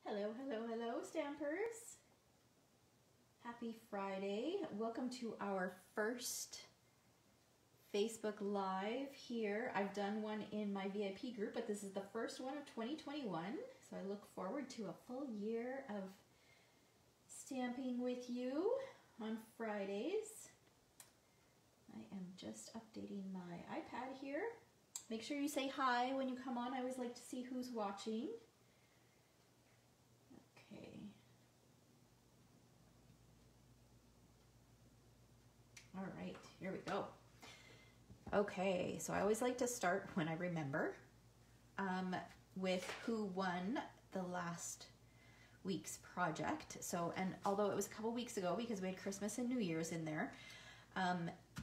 Hello, hello, hello, Stampers. Happy Friday. Welcome to our first Facebook Live here. I've done one in my VIP group, but this is the first one of 2021. So I look forward to a full year of stamping with you on Fridays. I am just updating my iPad here. Make sure you say hi when you come on. I always like to see who's watching. Okay. All right, here we go. Okay, so I always like to start when I remember with who won the last week's project. So, and although it was a couple weeks ago because we had Christmas and New Year's in there,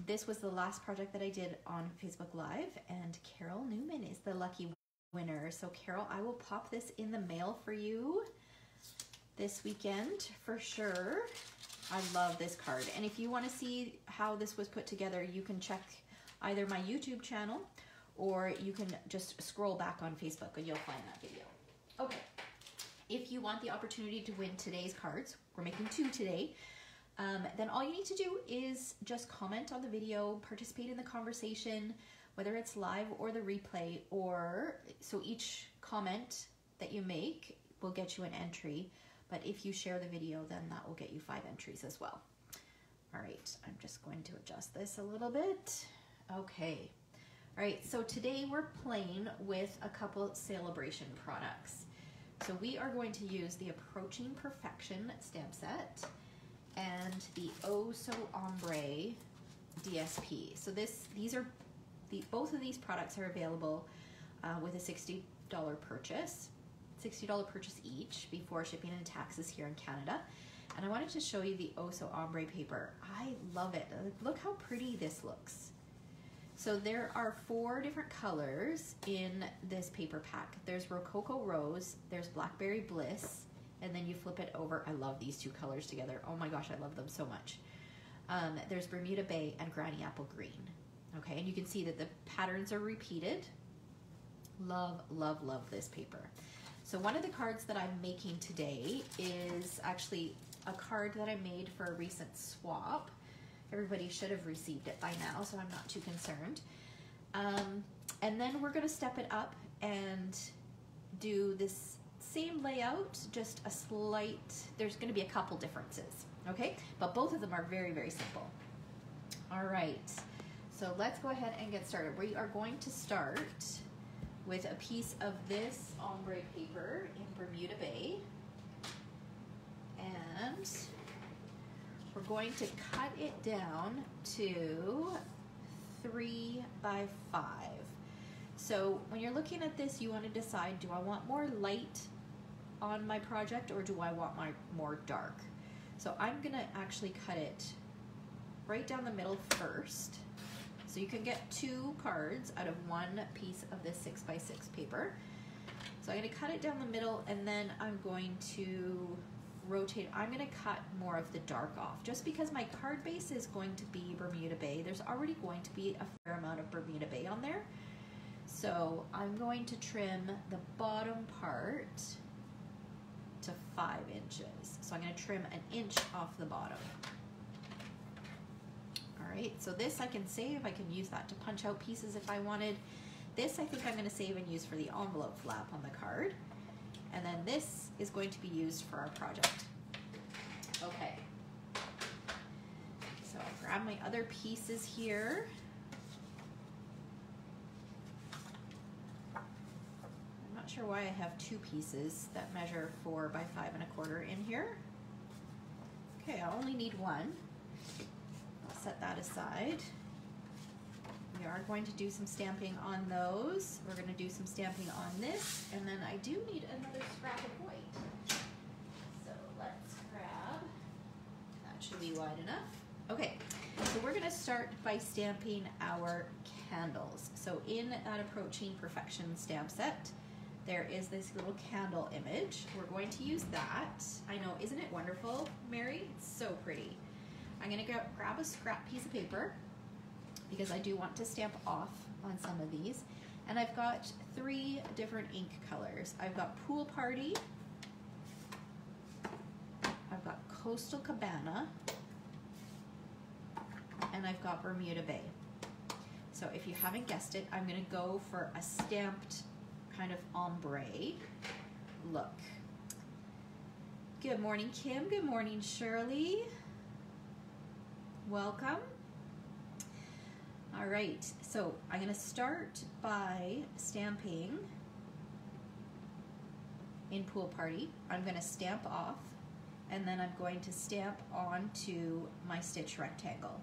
this was the last project that I did on Facebook Live, and Carol Newman is the lucky winner. So Carol, I will pop this in the mail for you this weekend for sure. I love this card, and if you want to see how this was put together, you can check either my YouTube channel or you can just scroll back on Facebook and you'll find that video. Okay, if you want the opportunity to win today's cards, we're making 2 today, then all you need to do is just comment on the video, participate in the conversation, whether it's live or the replay, or so each comment that you make will get you an entry. But if you share the video, then that will get you 5 entries as well. All right, I'm just going to adjust this a little bit. Okay, all right, so today we're playing with a couple celebration products. So we are going to use the Approaching Perfection stamp set and the Oh So Ombre DSP. So both of these products are available with a $60 purchase. $60 purchase each before shipping and taxes here in Canada. And I wanted to show you the Oh So Ombre paper. I love it. Look how pretty this looks. So there are 4 different colors in this paper pack. There's Rococo Rose, there's Blackberry Bliss, and then you flip it over. I love these 2 colors together. Oh my gosh, I love them so much. There's Bermuda Bay and Granny Apple Green. Okay, and you can see that the patterns are repeated. Love, love, love this paper. So one of the cards that I'm making today is actually a card that I made for a recent swap. Everybody should have received it by now, so I'm not too concerned. And then we're going to step it up and do this same layout, just a slight, there's going to be a couple differences, okay? But both of them are very, very simple. All right, so let's go ahead and get started. We are going to start with a piece of this ombre paper in Bermuda Bay, and we're going to cut it down to 3 by 5. So when you're looking at this, you want to decide, do I want more light on my project or do I want my more dark? So I'm gonna actually cut it right down the middle first. So you can get 2 cards out of 1 piece of this 6 by 6 paper. So I'm going to cut it down the middle, and then I'm going to rotate. I'm going to cut more of the dark off, just because my card base is going to be Bermuda Bay. There's already going to be a fair amount of Bermuda Bay on there. So I'm going to trim the bottom part to 5 inches. So I'm going to trim 1 inch off the bottom. All right, so this I can save. I can use that to punch out pieces if I wanted. This I think I'm going to save and use for the envelope flap on the card. And then this is going to be used for our project. Okay. So I'll grab my other pieces here. I'm not sure why I have 2 pieces that measure 4 by 5 1/4 in here. Okay, I only need 1. Set that aside. We are going to do some stamping on those. We're going to do some stamping on this, and then I do need another scrap of white. So let's grab, that should be wide enough. Okay, so we're going to start by stamping our candles. So in that Approaching Perfection stamp set, there is this little candle image. We're going to use that. I know, isn't it wonderful, Mary? It's so pretty. I'm going to grab a scrap piece of paper because I do want to stamp off on some of these. And I've got 3 different ink colors. I've got Pool Party, I've got Coastal Cabana, and I've got Bermuda Bay. So if you haven't guessed it, I'm gonna go for a stamped kind of ombre look. Good morning, Kim. Good morning, Shirley. Welcome. All right, so I'm gonna start by stamping in Pool Party. I'm gonna stamp off, and then I'm going to stamp onto my stitch rectangle.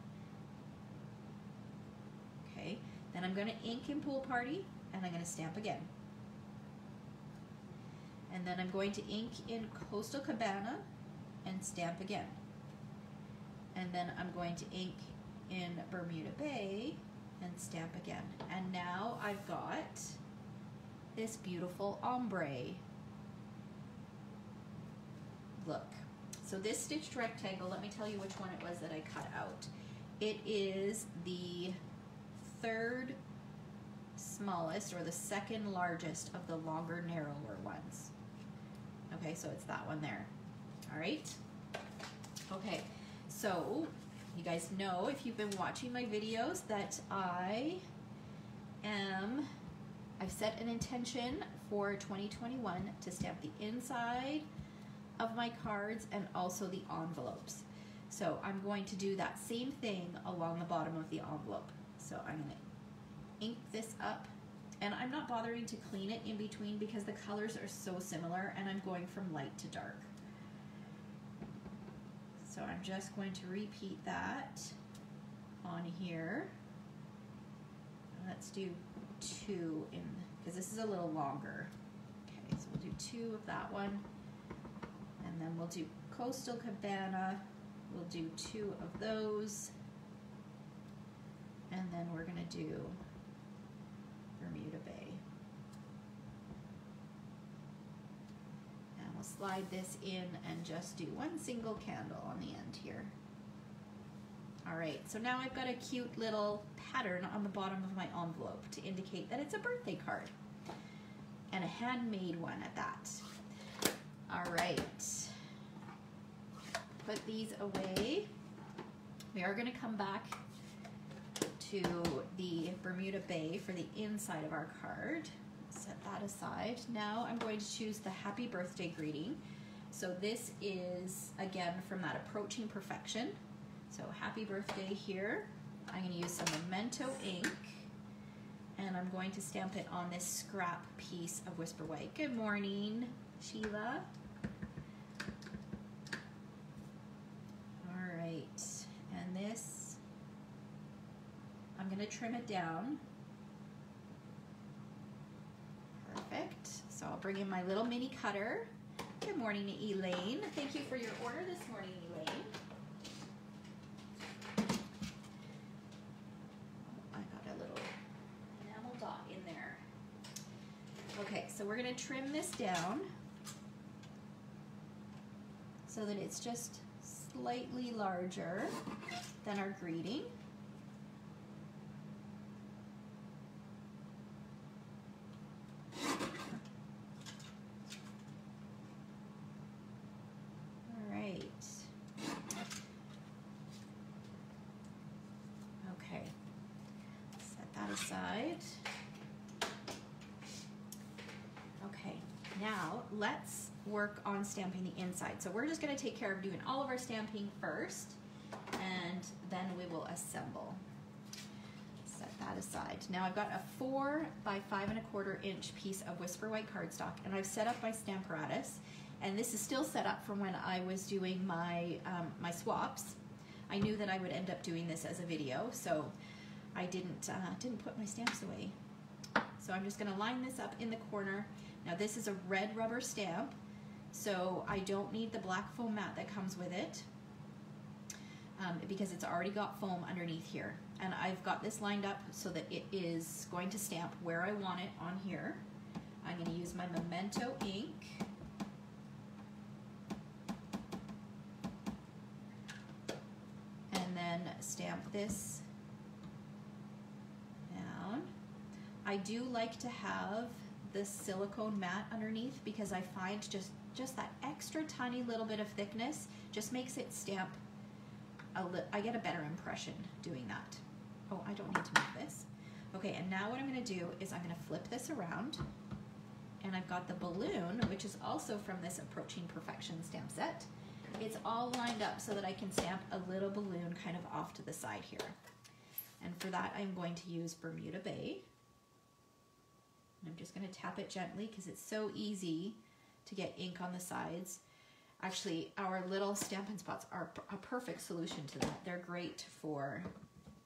Okay, then I'm gonna ink in Pool Party, and I'm gonna stamp again. And then I'm going to ink in Coastal Cabana and stamp again. And then I'm going to ink in Bermuda Bay and stamp again. And now I've got this beautiful ombre look. So this stitched rectangle, let me tell you which one it was that I cut out. It is the third smallest, or the second largest of the longer, narrower ones. Okay, so it's that one there. All right. Okay, so you guys know, if you've been watching my videos, that I've set an intention for 2021 to stamp the inside of my cards and also the envelopes. So I'm going to do that same thing along the bottom of the envelope. So I'm going to ink this up, and I'm not bothering to clean it in between because the colors are so similar, and I'm going from light to dark. So I'm just going to repeat that on here. Let's do 2 in, because this is a little longer. Okay, so we'll do 2 of that one, and then we'll do Coastal Cabana. We'll do 2 of those, and then we're gonna do Bermuda Bay. And we'll slide this in and just do 1 single candle on the end here. All right, so now I've got a cute little pattern on the bottom of my envelope to indicate that it's a birthday card, and a handmade one at that. All right, put these away. We are gonna come back to the Bermuda Bay for the inside of our card. Set that aside. Now I'm going to choose the happy birthday greeting. So this is, again, from that Approaching Perfection. So happy birthday here. I'm going to use some Memento ink, and I'm going to stamp it on this scrap piece of Whisper White. Good morning, Sheila. All right, and this, I'm going to trim it down. Perfect. So I'll bring in my little mini cutter. Good morning, Elaine. Thank you for your order this morning, Elaine. I got a little enamel dot in there. Okay, so we're going to trim this down so that it's just slightly larger than our greeting. Aside. Okay, now let's work on stamping the inside. So we're just going to take care of doing all of our stamping first, and then we will assemble. Set that aside. Now I've got a 4 by 5 1/4 inch piece of Whisper White cardstock, and I've set up my Stamparatus, and this is still set up from when I was doing my my swaps. I knew that I would end up doing this as a video, so I didn't put my stamps away. So I'm just going to line this up in the corner. Now this is a red rubber stamp, so I don't need the black foam mat that comes with it because it's already got foam underneath here. And I've got this lined up so that it is going to stamp where I want it on here. I'm going to use my Memento ink. And then stamp this down. I do like to have this silicone mat underneath because I find just that extra tiny little bit of thickness just makes it stamp I get a better impression doing that. Oh, I don't need to move this. Okay, and now what I'm going to do is I'm going to flip this around, and I've got the balloon, which is also from this Approaching Perfection stamp set. It's all lined up so that I can stamp a little balloon kind of off to the side here. And for that, I'm going to use Bermuda Bay. And I'm just going to tap it gently because it's so easy to get ink on the sides. Actually, our little Stampin' Spots are a perfect solution to that. They're great for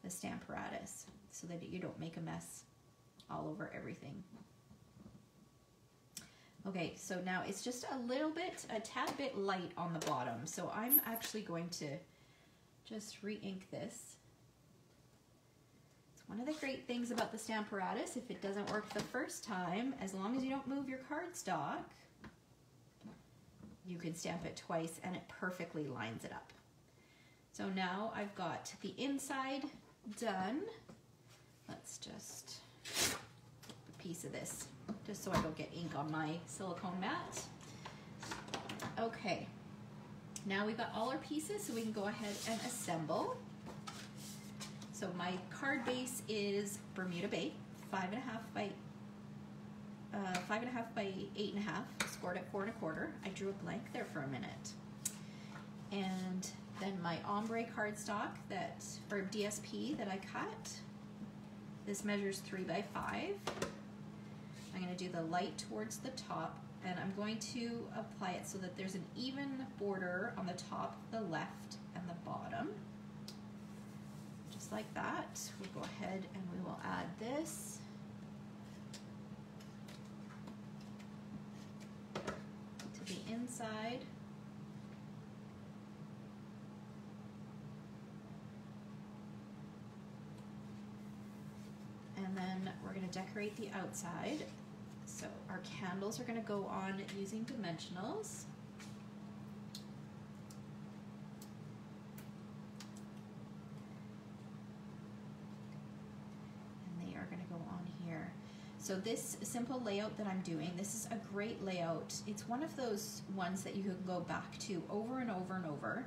the Stamparatus so that you don't make a mess all over everything. Okay, so now it's just a tad bit light on the bottom. So I'm actually going to just re-ink this. It's one of the great things about the Stamparatus. If it doesn't work the first time, as long as you don't move your cardstock, you can stamp it twice and it perfectly lines it up. So now I've got the inside done. Let's just a piece of this just so I don't get ink on my silicone mat. Okay, now we've got all our pieces, so we can go ahead and assemble. So my card base is Bermuda Bay, 5.5 by 8.5, scored at 4 1/4. I drew a blank there for a minute. And then my Ombre cardstock or DSP that I cut. This measures 3 by 5. I'm going to do the light towards the top, and I'm going to apply it so that there's an even border on the top, the left, and the bottom. Just like that. We'll go ahead and we will add this. To the inside. And then we're going to decorate the outside. So our candles are going to go on using dimensionals. And they are going to go on here. So this simple layout that I'm doing, this is a great layout. It's one of those ones that you can go back to over and over and over.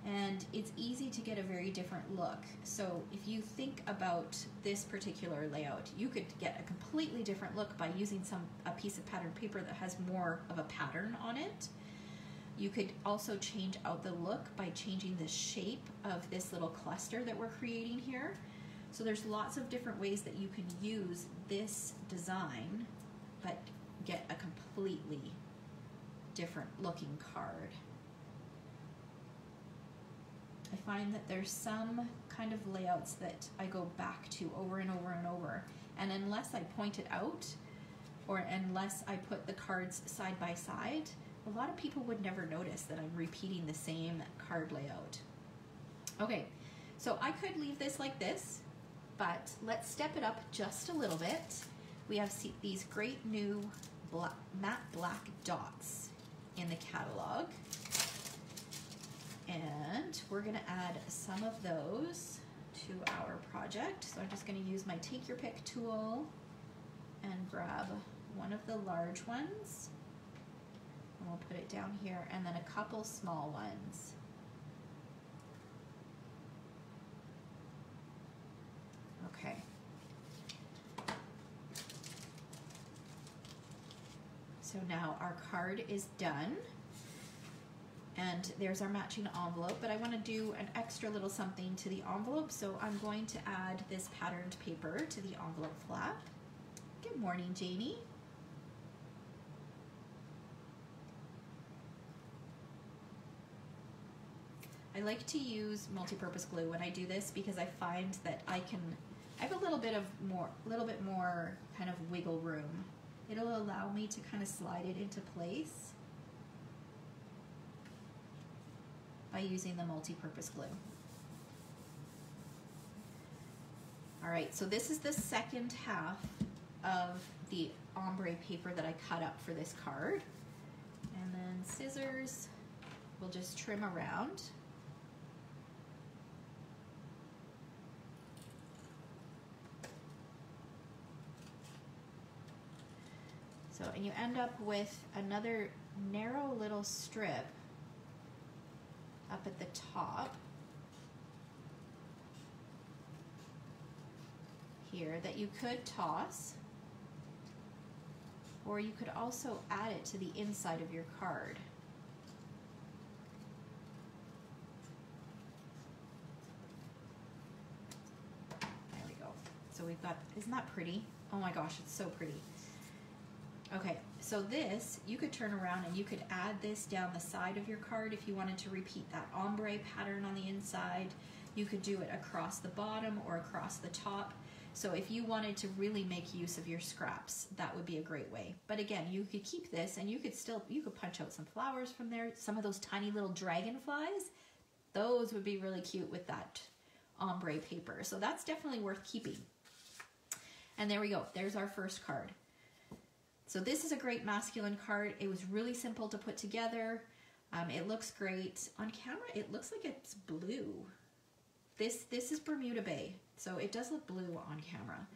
And it's easy to get a very different look. So if you think about this particular layout, you could get a completely different look by using a piece of patterned paper that has more of a pattern on it. You could also change out the look by changing the shape of this little cluster that we're creating here. So there's lots of different ways that you can use this design, but get a completely different looking card. I find that there's some kind of layouts that I go back to over and over and over, and unless I point it out or unless I put the cards side by side, a lot of people would never notice that I'm repeating the same card layout. Okay, so I could leave this like this, but let's step it up just a little bit. We have these great new matte black dots in the catalog. And we're going to add some of those to our project. So I'm just going to use my Take Your Pick tool and grab one of the large ones. And we'll put it down here, and then a couple small ones. Okay. So now our card is done. And there's our matching envelope, but I want to do an extra little something to the envelope, so I'm going to add this patterned paper to the envelope flap. Good morning, Janie. I like to use multi-purpose glue when I do this because I find that I have a little bit more kind of wiggle room. It'll allow me to kind of slide it into place by using the multi-purpose glue. All right, so this is the second half of the ombre paper that I cut up for this card. And then scissors, we'll just trim around. So, and you end up with another narrow little strip up at the top here that you could toss, or you could also add it to the inside of your card. There we go. So we've got, isn't that pretty? Oh my gosh, it's so pretty. Okay, so this, you could turn around and you could add this down the side of your card if you wanted to repeat that ombre pattern on the inside. You could do it across the bottom or across the top. So if you wanted to really make use of your scraps, that would be a great way. But again, you could keep this and you could punch out some flowers from there. Some of those tiny little dragonflies, those would be really cute with that ombre paper. So that's definitely worth keeping. And there we go, there's our first card. So this is a great masculine card. It was really simple to put together. It looks great. On camera, it looks like it's blue. This is Bermuda Bay, so it does look blue on camera.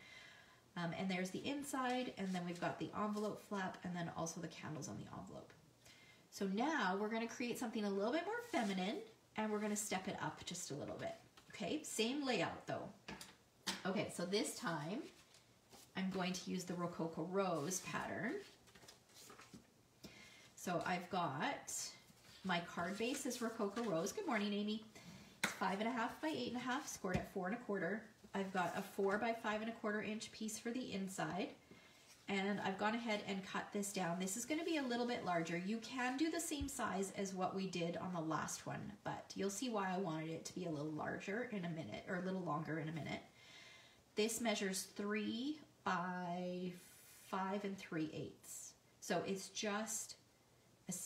And there's the inside, and then we've got the envelope flap, and then also the candles on the envelope. So now we're gonna create something a little bit more feminine, and we're gonna step it up just a little bit. Okay, same layout though. Okay, so this time, I'm going to use the Rococo Rose pattern. So I've got my card base is Rococo Rose. Good morning, Amy. It's 5.5 by 8.5, scored at 4 1/4. I've got a 4 by 5 1/4 inch piece for the inside. And I've gone ahead and cut this down. This is gonna be a little bit larger. You can do the same size as what we did on the last one, but you'll see why I wanted it to be a little larger in a minute, or a little longer in a minute. This measures 3 by 5 3/8. So it's just,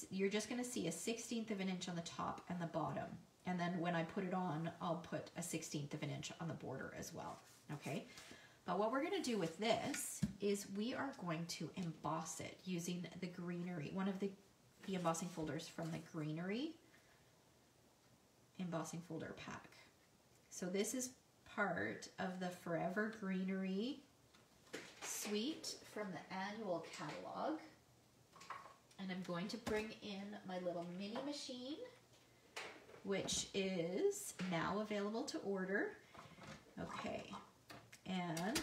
you're just gonna see a 1/16 of an inch on the top and the bottom. And then when I put it on, I'll put a 1/16 of an inch on the border as well, okay? But what we're gonna do with this is we are going to emboss it using the greenery, one of the embossing folders from the greenery embossing folder pack. So this is part of the Forever Greenery suite from the annual catalog. And I'm going to bring in my little mini machine, which is now available to order. Okay, and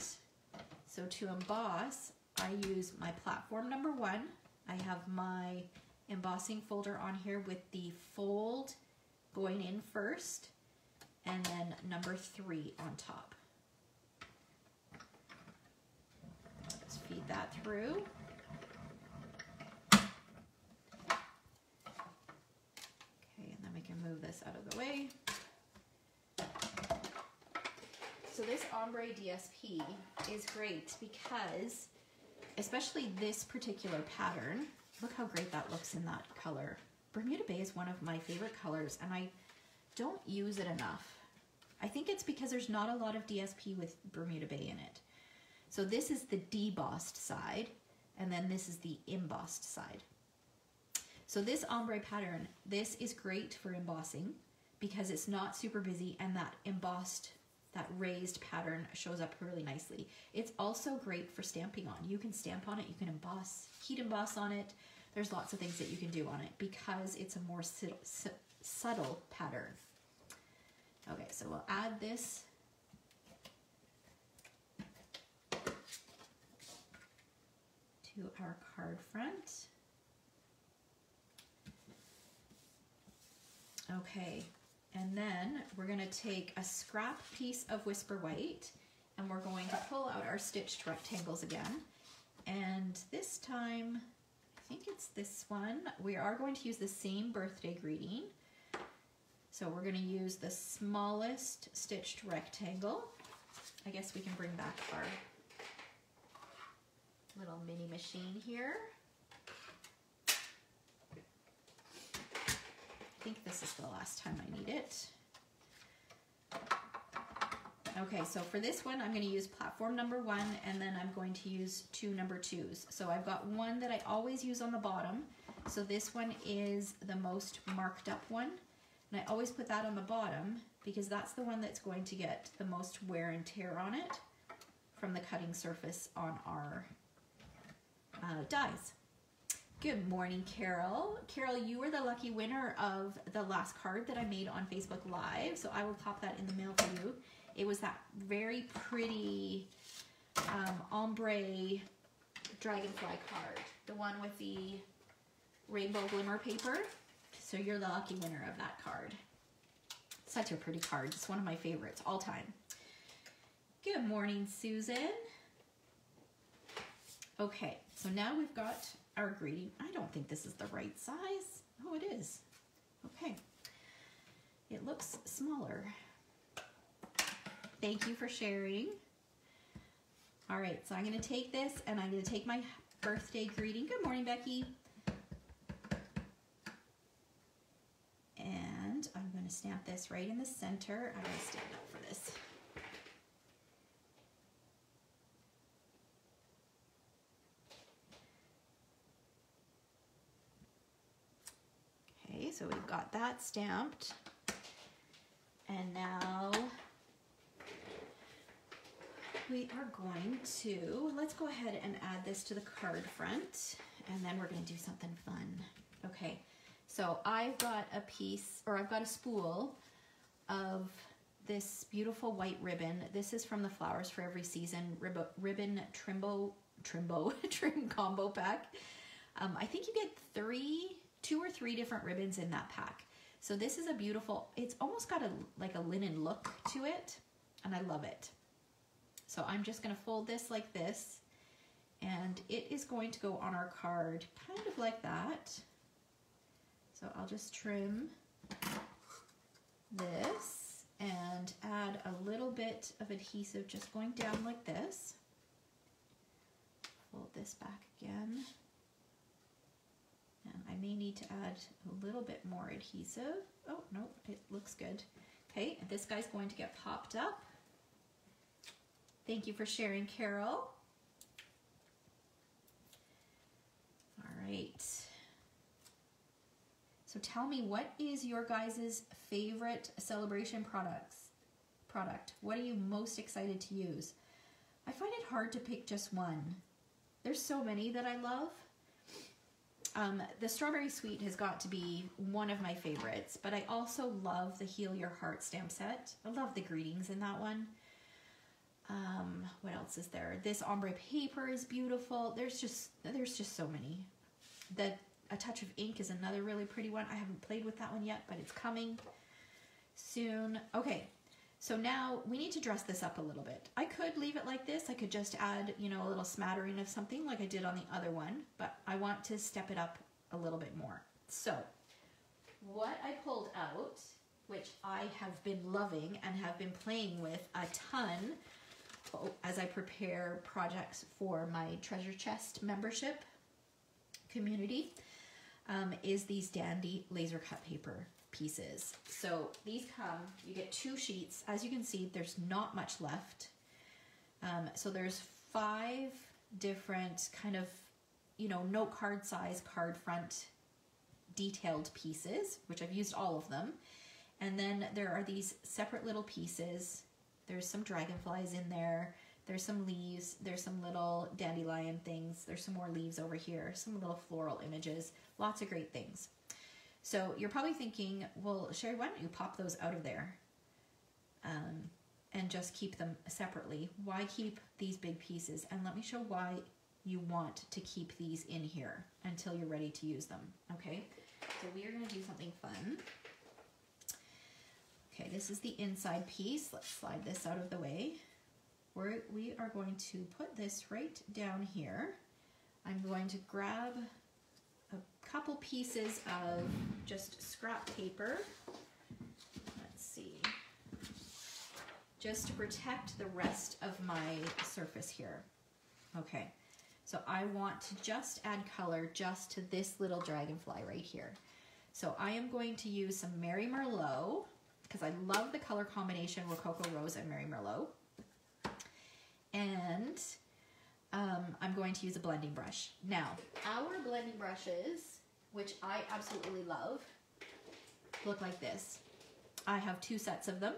so to emboss, I use my platform number 1. I have my embossing folder on here with the fold going in first, and then number 3 on top. Let's feed that through. Move this out of the way. So this Ombre DSP is great because, especially this particular pattern, look how great that looks in that color. Bermuda Bay is one of my favorite colors, and I don't use it enough. I think it's because there's not a lot of DSP with Bermuda Bay in it. So this is the debossed side, and then this is the embossed side. So this ombre pattern, this is great for embossing because it's not super busy, and that embossed, that raised pattern shows up really nicely. It's also great for stamping on. You can stamp on it, you can emboss, heat emboss on it. There's lots of things that you can do on it because it's a more subtle pattern. Okay, so we'll add this to our card front. Okay, and then we're going to take a scrap piece of Whisper White, and we're going to pull out our stitched rectangles again. And this time, I think it's this one, we are going to use the same birthday greeting. So we're going to use the smallest stitched rectangle. I guess we can bring back our little mini machine here. I think this is the last time I need it. Okay, so for this one, I'm going to use platform number 1, and then I'm going to use 2 number 2s. So I've got one that I always use on the bottom. So this one is the most marked up one. And I always put that on the bottom because that's the one that's going to get the most wear and tear on it from the cutting surface on our dies. Good morning, Carol. Carol, you were the lucky winner of the last card that I made on Facebook Live, so I will pop that in the mail for you. It was that very pretty ombre dragonfly card, the one with the rainbow glimmer paper. So you're the lucky winner of that card. Such a pretty card. It's one of my favorites all time. Good morning, Susan. Okay, so now we've got our greeting. I don't think this is the right size. Oh, it is. Okay. It looks smaller. Thank you for sharing. All right, so I'm going to take this and I'm going to take my birthday greeting. Good morning, Becky. And I'm going to stamp this right in the center. I'm going to stand up for this. Okay, so we've got that stamped. And now we are going to, let's go ahead and add this to the card front, and then we're going to do something fun. Okay, so I've got a piece, or I've got a spool of this beautiful white ribbon. This is from the Flowers for Every Season ribbon trim combo pack. I think you get 2 or 3 different ribbons in that pack. So this is a beautiful, it's almost got like a linen look to it, and I love it. So I'm just going to fold this like this, and it is going to go on our card kind of like that. So I'll just trim this and add a little bit of adhesive just going down like this. Fold this back again. And I may need to add a little bit more adhesive. Oh, no, it looks good. Okay, and this guy's going to get popped up. Thank you for sharing, Carol. All right. So tell me, what is your guys' favorite celebration product? What are you most excited to use? I find it hard to pick just one. There's so many that I love. The Strawberry Sweet has got to be one of my favorites, but I also love the Heal Your Heart stamp set. I love the greetings in that one. What else is there? This ombre paper is beautiful. There's just so many. A Touch of Ink is another really pretty one. I haven't played with that one yet, but it's coming soon. Okay, so now we need to dress this up a little bit. I could leave it like this. I could just add, you know, a little smattering of something like I did on the other one, but I want to step it up a little bit more. So what I pulled out, which I have been loving and have been playing with a ton as I prepare projects for my treasure chest membership community, is these dandy laser cut paper pieces. So these come, you get 2 sheets. As you can see, there's not much left. So there's 5 different kind of, you know, note card size card front detailed pieces, which I've used all of them. And then there are these separate little pieces. There's some dragonflies in there. There's some leaves. There's some little dandelion things. There's some more leaves over here. Some little floral images. Lots of great things. So you're probably thinking, well, Sherry, why don't you pop those out of there and just keep them separately? Why keep these big pieces? And let me show why you want to keep these in here until you're ready to use them. Okay, so we are going to do something fun. Okay, this is the inside piece. Let's slide this out of the way. We are going to put this right down here. I'm going to grab a couple pieces of just scrap paper. Let's see. Just to protect the rest of my surface here. Okay, so I want to just add color just to this little dragonfly right here. So I am going to use some Mary Merlot, because I love the color combination Rococo Rose and Mary Merlot. And I'm going to use a blending brush. Now, our blending brushes, which I absolutely love, look like this. I have 2 sets of them.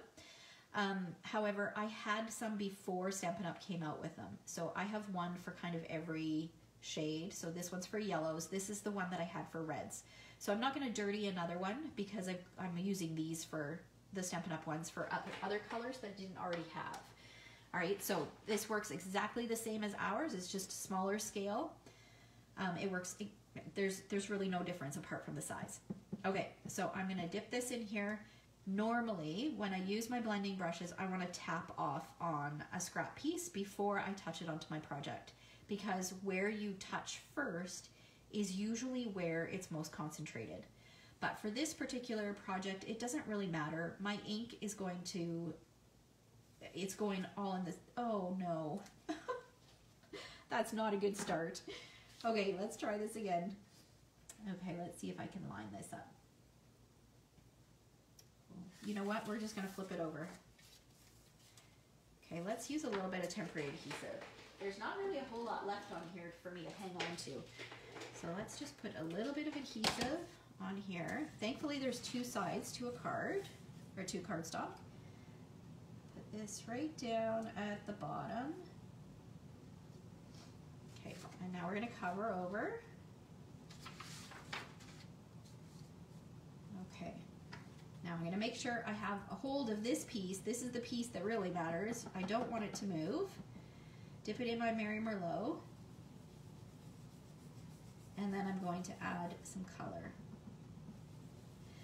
However, I had some before Stampin' Up! Came out with them. So I have one for kind of every shade. So this one's for yellows. This is the one that I had for reds. So I'm not going to dirty another one because I'm using these for the Stampin' Up! Ones for other colors that I didn't already have. All right, so this works exactly the same as ours. It's just smaller scale. It works, there's really no difference apart from the size. Okay, so I'm going to dip this in here. Normally, when I use my blending brushes, I want to tap off on a scrap piece before I touch it onto my project, because where you touch first is usually where it's most concentrated. But for this particular project, it doesn't really matter. My ink is going to, it's going all in this, oh no. That's not a good start. Okay, let's try this again. Okay, let's see if I can line this up. You know what, we're just gonna flip it over. Okay, let's use a little bit of temporary adhesive. There's not really a whole lot left on here for me to hang on to. So let's just put a little bit of adhesive on here. Thankfully there's two sides to a card, or to cardstock. Put this right down at the bottom. Okay, and now we're gonna cover over. Okay, now I'm gonna make sure I have a hold of this piece. This is the piece that really matters. I don't want it to move. Dip it in my Mary Merlot. And then I'm going to add some color.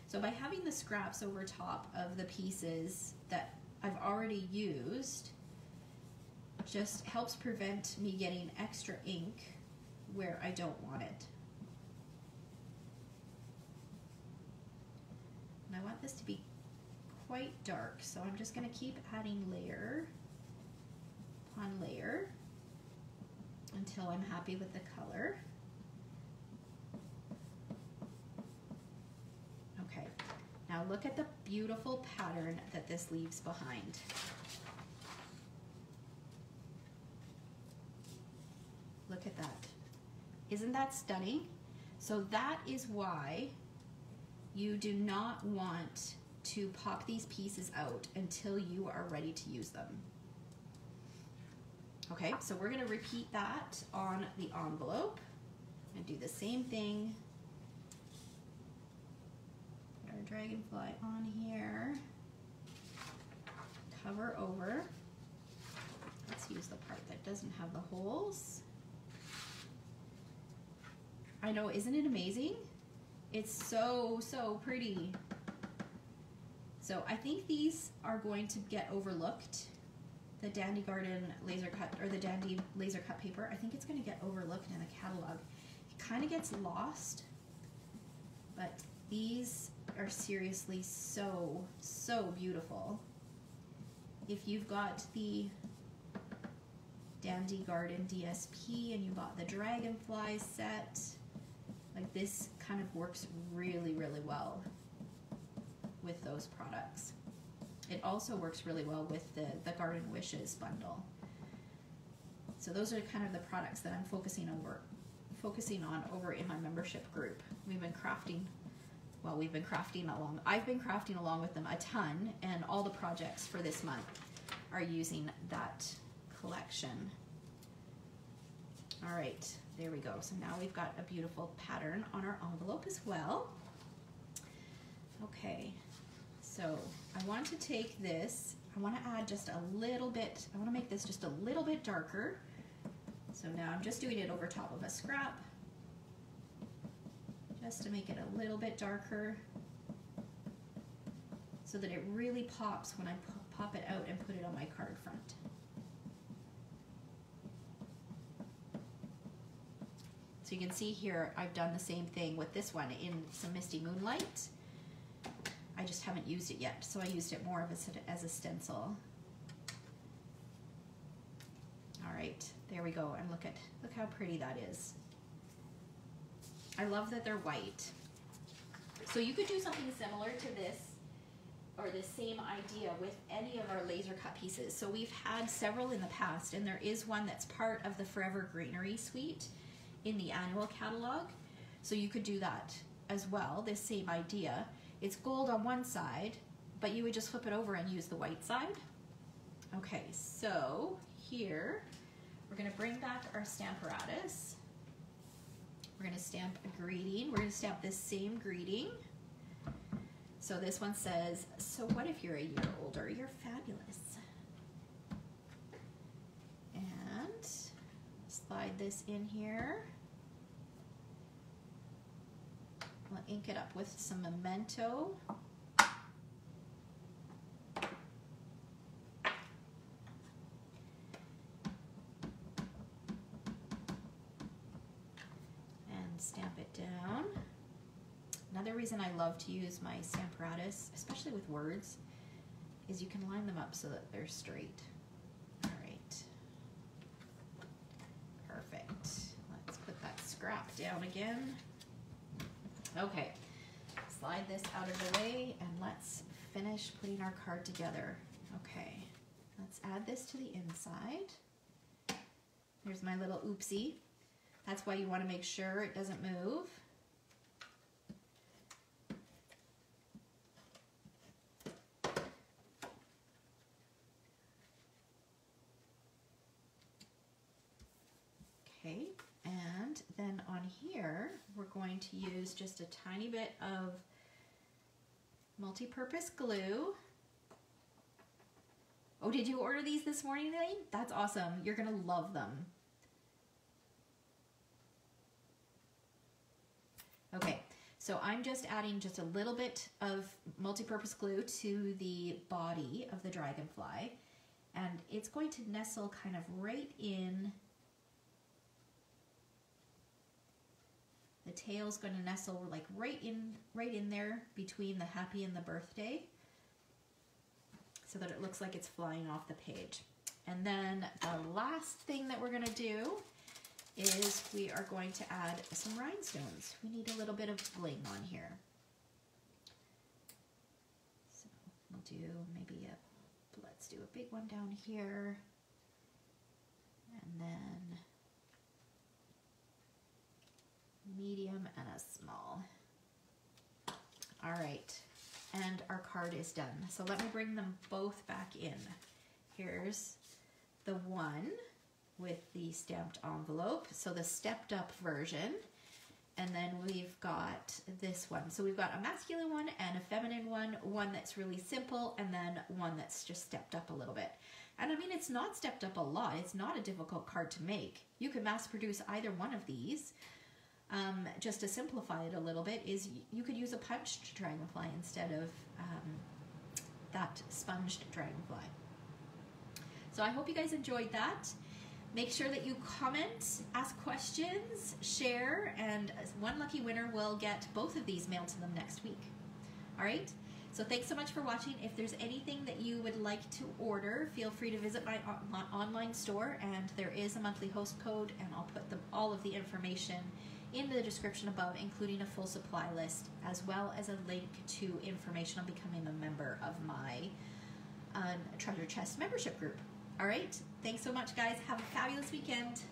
So by having the scraps over top of the pieces that I've already used, just helps prevent me getting extra ink where I don't want it. And I want this to be quite dark, so I'm just going to keep adding layer upon layer until I'm happy with the color. Okay, now look at the beautiful pattern that this leaves behind. Look at that. Isn't that stunning? So that is why you do not want to pop these pieces out until you are ready to use them. Okay, so we're gonna repeat that on the envelope and do the same thing. Put our dragonfly on here, cover over. Let's use the part that doesn't have the holes. I know, isn't it amazing? It's so, so pretty. So I think these are going to get overlooked. The Dandy Garden laser cut, or the Dandy laser cut paper, I think it's going to get overlooked in the catalog. It kind of gets lost, but these are seriously so, so beautiful. If you've got the Dandy Garden DSP and you bought the Dragonfly set, like this kind of works really, really well with those products. It also works really well with the Garden Wishes bundle. So those are kind of the products that I'm focusing on over in my membership group. We've been crafting, well, I've been crafting along with them a ton, and all the projects for this month are using that collection. All right, there we go. So now we've got a beautiful pattern on our envelope as well. Okay, so I want to take this, I want to add just a little bit, I want to make this just a little bit darker. So now I'm just doing it over top of a scrap, just to make it a little bit darker, so that it really pops when I pop it out and put it on my card front. So you can see here, I've done the same thing with this one in some Misty Moonlight. I just haven't used it yet, so I used it more as a stencil. All right, there we go, and look how pretty that is. I love that they're white. So you could do something similar to this, or the same idea with any of our laser cut pieces. So we've had several in the past, and there is one that's part of the Forever Greenery suite in the annual catalog. So you could do that as well, this same idea. It's gold on one side, but you would just flip it over and use the white side. Okay, so here, we're gonna bring back our Stamparatus. We're going to stamp a greeting. We're going to stamp this same greeting. So this one says, so what if you're a year older? You're fabulous. And slide this in here. We'll ink it up with some memento. Stamp it down. Another reason I love to use my Stamparatus, especially with words, is you can line them up so that they're straight. All right. Perfect. Let's put that scrap down again. Okay. Slide this out of the way and let's finish putting our card together. Okay. Let's add this to the inside. There's my little oopsie. That's why you want to make sure it doesn't move. Okay, and then on here, we're going to use just a tiny bit of multi-purpose glue. Oh, did you order these this morning, Elaine? That's awesome. You're gonna love them. Okay, so I'm just adding just a little bit of multi-purpose glue to the body of the dragonfly, and it's going to nestle kind of right in. The tail's going to nestle like right in there between the happy and the birthday, so that it looks like it's flying off the page. And then the last thing that we're going to do is we are going to add some rhinestones. We need a little bit of bling on here. So we'll do maybe let's do a big one down here, and then medium and a small. All right, and our card is done. So let me bring them both back in. Here's the one with the stamped envelope, so the stepped up version, and then we've got this one. So we've got a masculine one and a feminine one, one that's really simple, and then one that's just stepped up a little bit. And I mean, it's not stepped up a lot. It's not a difficult card to make. You can mass produce either one of these. Just to simplify it a little bit, is you could use a punched dragonfly instead of that sponged dragonfly. So I hope you guys enjoyed that. Make sure that you comment, ask questions, share, and one lucky winner will get both of these mailed to them next week. All right? So thanks so much for watching. If there's anything that you would like to order, feel free to visit my online store, and there is a monthly host code, and I'll put all of the information in the description above, including a full supply list, as well as a link to information on becoming a member of my Treasure Chest membership group. All right, thanks so much, guys. Have a fabulous weekend.